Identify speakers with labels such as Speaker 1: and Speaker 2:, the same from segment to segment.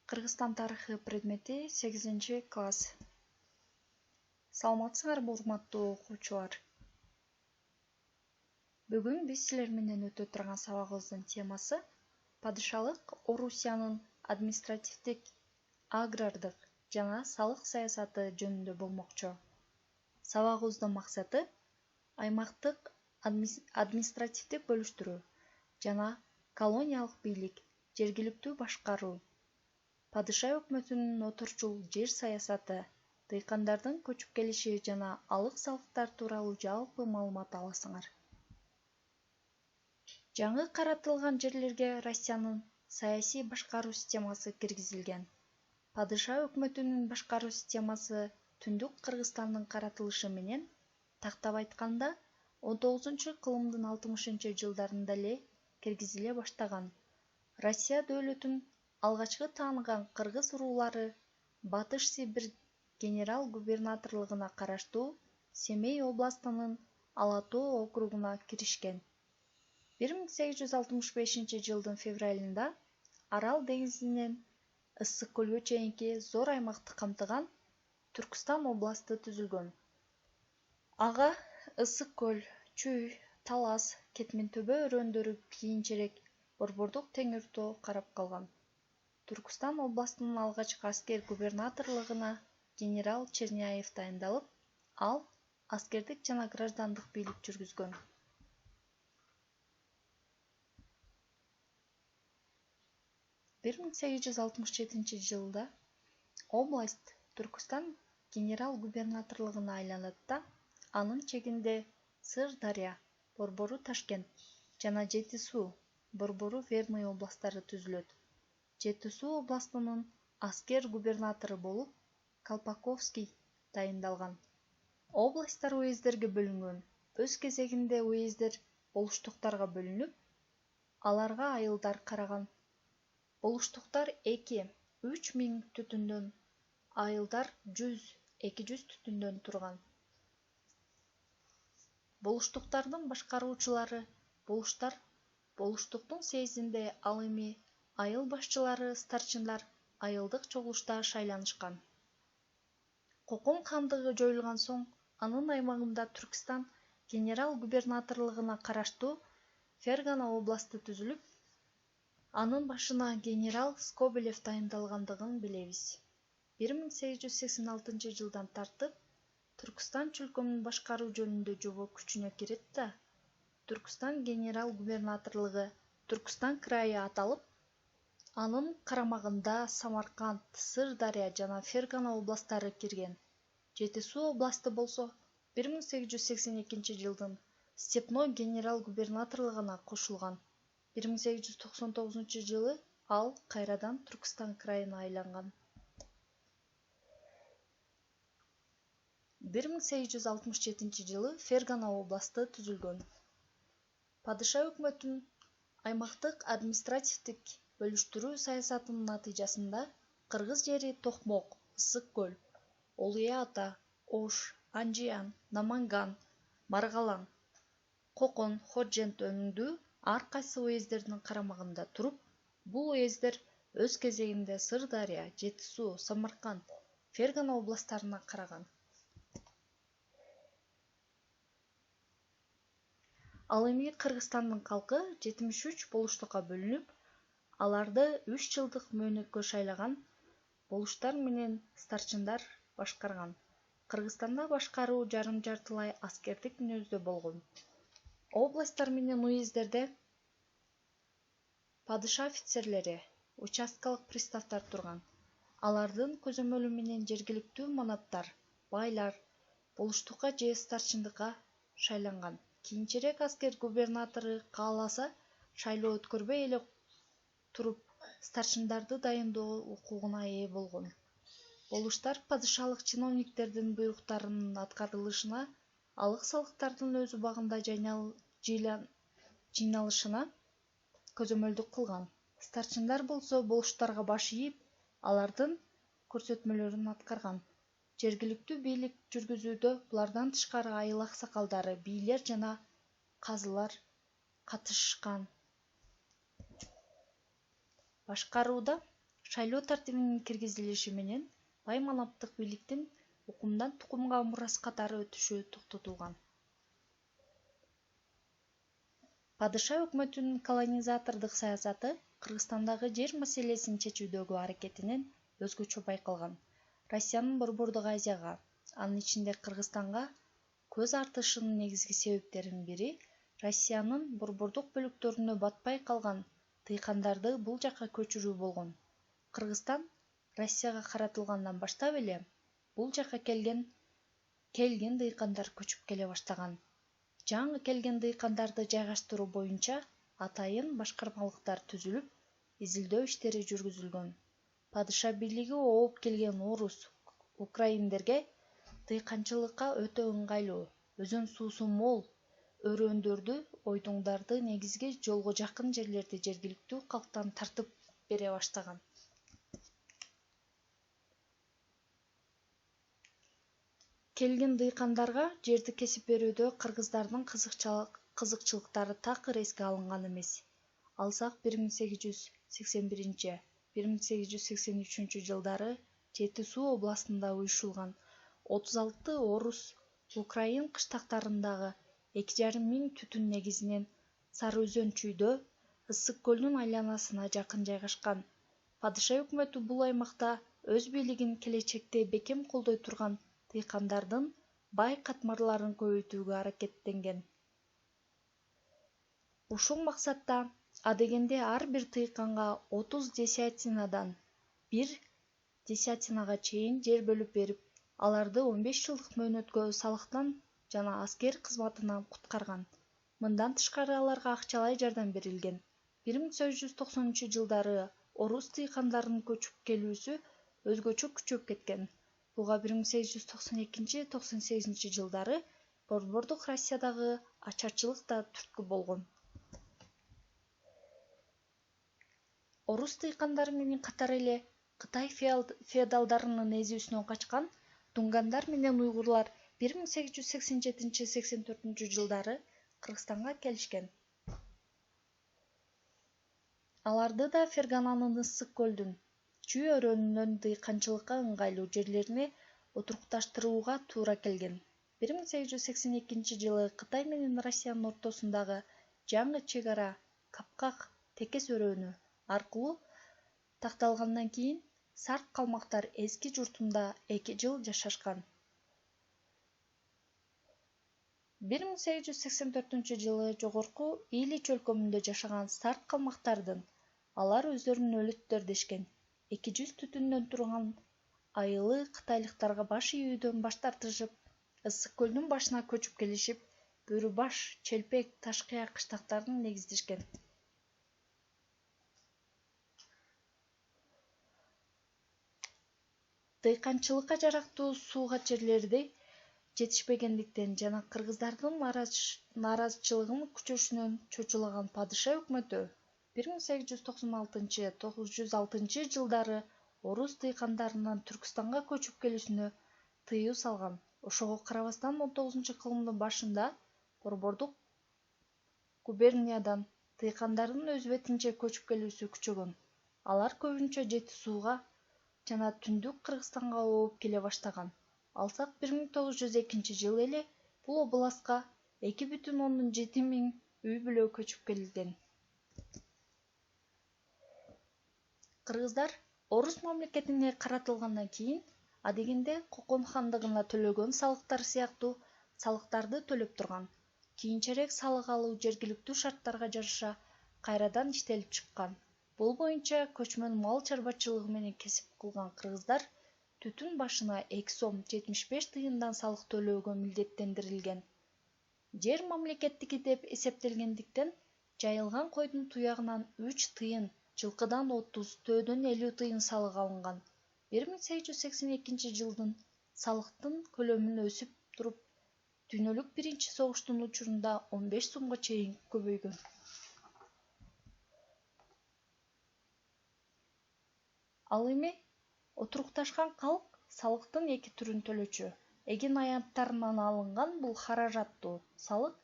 Speaker 1: Кыргызстан тарыхы предмети 8-класс. Саламатсыңарбы урматтуу окуучулар? Бүгүн биз силер менен өтө турган сабагыбыздын темасы падышалык Орусиянын административдик, агрардык жана салык саясаты жөнүндө болмокчу. Сабагыбыздын максаты аймактык административдик бөлүштүрүү жана колониялык бийлик, жергиликтүү башкаруу, падыша өкмөтүнүн отурчул жер саясаты, дыйкандардын көчүп келиши жана алык салыктар тууралуу жалпы маалымат аласыңар. Жаңы каратылган жерлерге Россиянын саясий башкаруу системасы киргизилген. Падыша өкмөтүнүн башкаруу системасы Түндүк Кыргызстандын каратылышы менен, тактап айтканда, 19-кылымдын 60-жылдарында эле киргизиле баштаган. Россия дөөлөтүн алгачкы тааныган кыргыз уруулары Батыш Сибирь генерал-губернаторлугуна караштуу Семей областынын Ала Тоо округуна киришкен. 1865-жылдын февралында Арал деңизинен Ысык көлгө чейинки зор аймакты камтыган Түркстан областы түзүлгөн. Ага Ысык көл, Чүй, Талас, Кетмен-төбө өрөөндөрү кийинчерээк Борбордук Теңир тоо карап калган. Түркстан областынын алгачкы аскер губернаторлугуна генерал Черняев дайындалып, ал аскердик жана граждандык бийлик жүргүзгөн. 1867-жылда область Түркстан генерал-губернаторлугуна айланат да, анын чегинде Сыр-Дарья, Борбору Ташкент жана Жети Суу, Борбору Верный областтары түзүлөт. Жети Суу областынын аскер губернатору болуп Колпаковский дайындалган. Областтар уездерге бөлүнгөн. Өз кезегинде уездер болуштуктарга бөлүнүп, аларга айылдар караган. Болуштуктар 2-3 миң түтүндөн, айылдар 100-200 түтүндөн турган. Болуштуктардын башкаруучулары болуштар болуштуктун съездинде, ал эми айыл башчылары, старшиндар айылдык чогулушта шайланышкан. Кокон хандыгы жоюлган соң, анын аймагында Түркстан генерал-губернаторлугуна караштуу Фергана областы түзүлүп, анын башына генерал Скобелев дайындалгандыгын билебиз. 1886-жылдан тартып Түркстан чөлкөмүн башкаруу жөнүндө жобо күчүнө кирет да, Түркстан генерал-губернаторлугу Түркстан крайы аталып, анын карамагында Самарканд, Сыр-Дарья жана Фергана областтары кирген. Жети Суу областы болсо 1882-жылдын Степной генерал-губернаторлугуна кошулган. 1899-жылы ал кайрадан Түркстан крайына айланган. 1867-жылы Фергана областы түзүлгөн. Падыша өкмөтүнүн аймактык административдик бөлүштүрүү саясатынын натыйжасында кыргыз жери Токмок, Ысык көл, Олуя-Ата, Ош, Анжиян, Наманган, Маргалан, Кокон, Ходжент өңдүү ар кайсы уездердин карамагында туруп, бул уездер өз кезегинде Сыр-Дарья, Жети Суу, Самарканд, Фергана областтарына караган. Ал эми Кыргызстандын калкы 73 болуштукка бөлүнүп, аларды 3 жылдык мөөнөткө шайлаган болуштар менен старшиндар башкарган. Кыргызстанда башкаруу жарым-жартылай аскердик мүнөздө болгон. Областтар менен уездерде падыша офицерлери, участкалык приставдар турган. Алардын көзөмөлү менен жергиликтүү манаптар, байлар болуштукка же старшиндыкка шайланган. Кийинчерээк аскер губернатору кааласа, шайлоо өткөрбөй эле туруп, старшиндарды дайындоо укугуна ээ болгон. Болуштар падышалык чиновниктердин буйруктарынын аткарылышына, алык салыктардын өз убагында жыйналышына көзөмөлдүк кылган. Старшиндар болсо болуштарга баш ийип, алардын көрсөтмөлөрүн аткарган. Жергиликтүү бийлик жүргүзүүдө булардан тышкары айыл аксакалдары, бийлер жана казылар катышкан. Башкарууда шайлоо тартибинин киргизилиши менен бай манаптык бийликтин укумдан тукумга мурас катары өтүшү токтотулган. Падыша өкмөтүнүн колонизатордук саясаты Кыргызстандагы жер маселесин чечүүдөгү аракетинен өзгөчө байкалган. Россиянын Борбордук Азияга, анын ичинде Кыргызстанга көз артышынын негизги себептеринин бири Россиянын борбордук бөлүктөрүнө батпай калган тыйкандарды бул жакка көчүрүү болгон. Кыргызстан Россияга каратылгандан баштап эле бул жакка келген дыйкандар көчүп келе баштаган. Жаңы келген дыйкандарды жайгаштыруу боюнча атайын башкармалыктар түзүлүп, изилдөө иштери жүргүзүлгөн. Падыша бийлиги ооп келген орус, украиндерге дыйканчылыкка өтө ыңгайлуу, өзөн суусу мол өрөөндөрдү, ойдуңдарды, негизги жолго жакын жерлерди жергиликтүү калктан тартып бере баштаган. Келген дыйкандарга жерди кесип берүүдө кыргыздардын кызыкчылыктары такыр эске алынган эмес. Алсак 1881-1883 жылдары Жети Суу областында уюшулган 36 орус Украин кыштактарындагы 2,5 миң түтүн негизинен Сары Өзөн чүйдө, Ысык көлдүн айланасына жакын жайгашкан. Падыша өкмөтү бул аймакта өз бийлигин келечекте бекем колдой турган дыйкандардын бай катмарларын көбөйтүүгө аракеттенген. Ушул максатта адегенде ар бир тыйканга 30 десятинадан 1 десятинага чейин жер бөлүп берип, аларды 15 жылдык мөөнөткө салыктан жана аскер кызматынан куткарган. Мындан тышкары аларга акчалай жардам берилген. 1890-жылдары орус тыйкандарынын көчүп келүүсү өзгөчө күчөп кеткен. Буга 1892-98 жылдары Борбордук Россиядагы ачарчылык да түрткү болгон. Орус тыйкандары менен катар эле Кытай феодалдарынын эзүүсүнөн качкан тунгандар менен уйгурлар 1887-84 жылдары Кыргызстанга келишкен. Аларды да Фергананын Ысык көлдүн чүй өрөөнүнөн дыйканчылыкка ыңгайлуу жерлерине отурукташтырууга туура келген. 1882 жылы Кытай менен Россиянын ортосундагы жаңы чек ара Капкак текес өрөөнү аркылуу такталгандан кийин сарт калмактар эски журтунда 2 жыл жашашкан. 1884-жылы жогорку Ильич өлкөмүндө жашаган сарт калмактардын алар өздөрүн өлөттөр дешкен 200 түтүндөн турган айылы кытайлыктарга баш ийүүдөн баш тартышып, Ысык көлдүн башына көчүп келишип, Бөрү баш, Челпек, Ташкыя кыштактарын негиздешкен. Дыйканчылыкка жарактуу сууга жерлерди жетишпегендиктен жана кыргыздардын нааразычылыгын күчөшүнөн чочулаган падыша өкмөтү 1896-906 жылдары орус тыйкандарынын Түркстанга көчүп келүүсүнө тыюу салган. Ошого карабастан 19-кылымдын башында Борбордук губерниядан тыйкандардын өз бетинче көчүп келүүсү күчөгөн. Алар көбүнчө Жети Сууга жана түндүк Кыргызстанга ооп келе баштаган. Алсак 1902 жылы эле бул областка 2,7 миң үй бүлө көчүп келген. Кыргыздар орус мамлекетине каратылгандан кийин адегенде Кокон хандыгына төлөгөн салыктар сыяктуу салыктарды төлөп турган. Кийинчерээк салык алуу жергиликтүү шарттарга жараша кайрадан иштелип чыккан. Бул боюнча көчмөн мал чарбачылыгы менен кесип кылган кыргыздар түтүн башына 2 сом 75 тыйындан салык төлөөгө милдеттендирилген. Жер мамлекеттики деп эсептелгендиктен жайылган койдун туягынан 3 тыйын, жылкыдан 30, төөдөн 50 тыйын салык алынган. 1882 жылдын салыктын көлөмүн өсүп туруп, дүйнөлүк биринчи согуштун учурунда 15 сомго чейин көбөйгөн. Ал эми отурукташкан калк салыктын 2 түрүн төлөчү. Эгин аянттарынан алынган бул харажаттуу салык,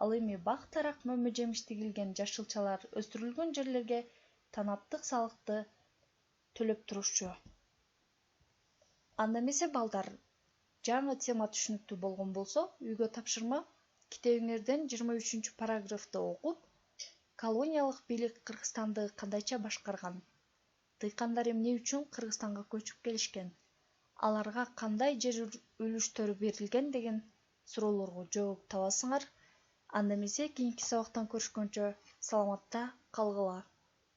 Speaker 1: ал эми бак, тарак, мөмө жемиш тигилген жашылчалар өстүрүлгөн жерлерге танаптык салыкты төлөп турушчу. Анда эмесе балдар, жаңы тема түшүнүктүү болгон болсо, үйгө тапшырма китебиңерден 23 параграфты окуп, колониялык бийлик Кыргызстанды кандайча башкарган? Дыйкандар эмне үчүн Кыргызстанга көчүп келишкен? Аларга кандай жер үлүштөрү берилген деген суроолорго жооп табасыңар. Анда эмесе кийинки сабактан көрүшкөнчө саламатта калгыла.